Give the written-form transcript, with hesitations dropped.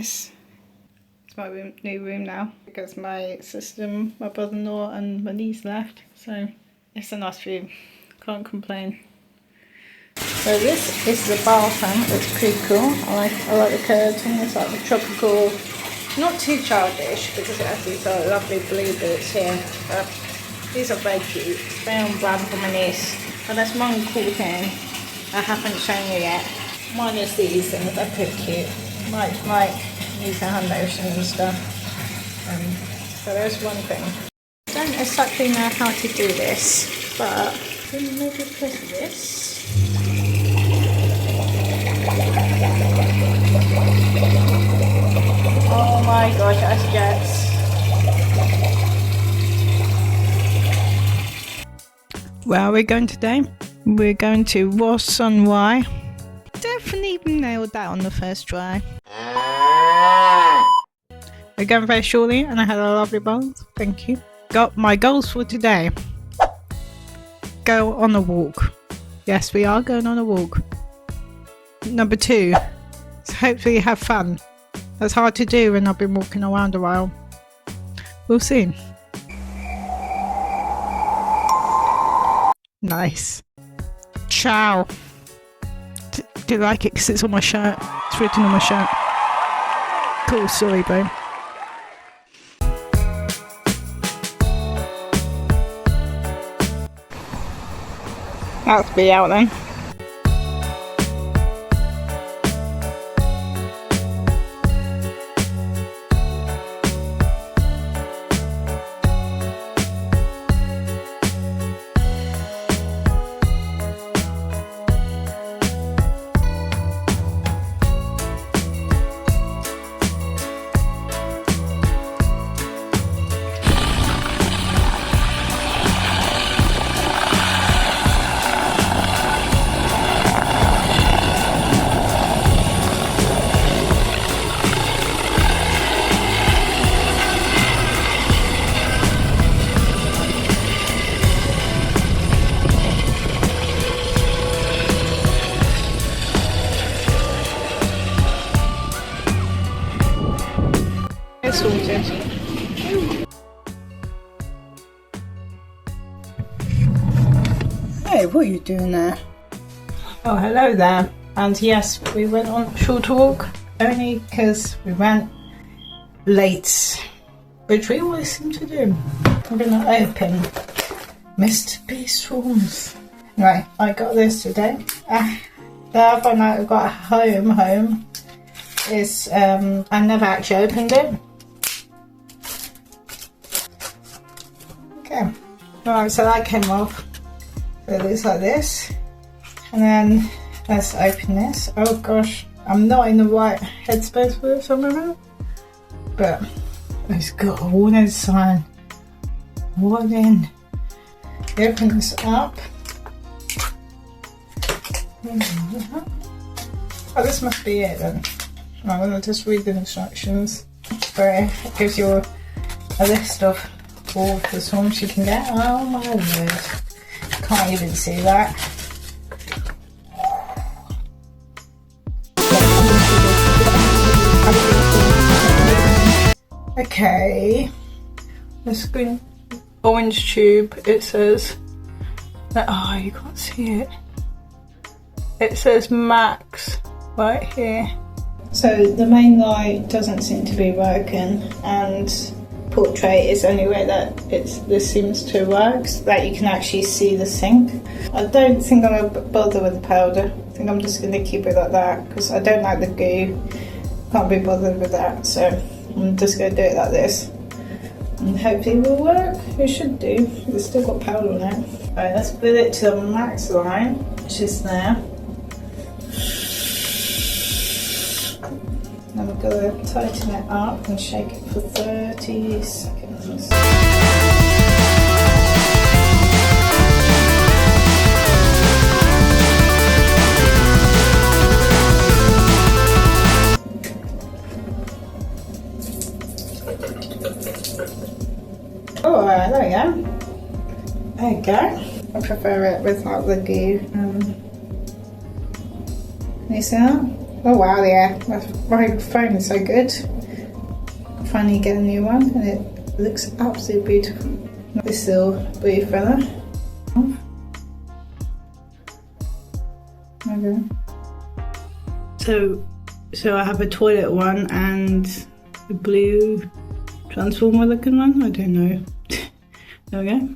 this. It's my new room now because my sister, my brother-in-law and my niece left. So it's a nice room. Can't complain. So this is the bathroom. It's pretty cool. I like the curtain. It's like the tropical, not too childish because it has these lovely blue bits here. But these are very cute. Brown brown for my niece. And there's one cool thing I haven't shown you yet. Mine is these things. They're pretty cute. Might use the hand lotion and stuff. So there's one thing. I don't exactly know how to do this, but maybe press this. Oh my gosh, that's jets. Where are we going today? We're going to Ross on Wye. Definitely nailed that on the first try. We're going very shortly and I had a lovely bath. Thank you. Got my goals for today. Go on a walk. Yes, we are going on a walk. Number 2, so hopefully have fun. That's hard to do when I've been walking around a while. We'll see. Nice. Ciao. Do you like it because it's on my shirt? It's written on my shirt. Cool, sorry bro. Let's be out then. Sorted. Hey, what are you doing there? Oh, hello there. And yes, we went on a short walk only because we went late, which we always seem to do. I'm going to open Mr. Beast Forms. Right, I got this today. The other night I got home is I never actually opened it. Okay, alright, so that came off. So it looks like this. And then let's open this. Oh gosh, I'm not in the right headspace for it some moment. But it's got a warning sign. Warning. Open this up. Oh, this must be it then. I'm going to just read the instructions. But it gives you a list of all the songs you can get. Oh my word. Can't even see that. Okay. The screen orange tube, it says that, oh, you can't see it. It says max right here. So the main light doesn't seem to be working, and portrait is the only way that this seems to work, so that you can actually see the sink. I don't think I'm going to bother with the powder. I think I'm just going to keep it like that because I don't like the goo. Can't be bothered with that, so I'm just going to do it like this. And hopefully it will work. It should do. It's still got powder on it. Right, let's put it to the max line, which is there. Then we're going to tighten it up and shake it for 30 seconds. Alright, there we go. There you go. I prefer it without the goo. Can you see that? Oh wow, yeah, my phone is so good. Finally get a new one and it looks absolutely beautiful. This little blue fella. Okay. So I have a toilet one and a blue transformer looking one. I don't know. There we go.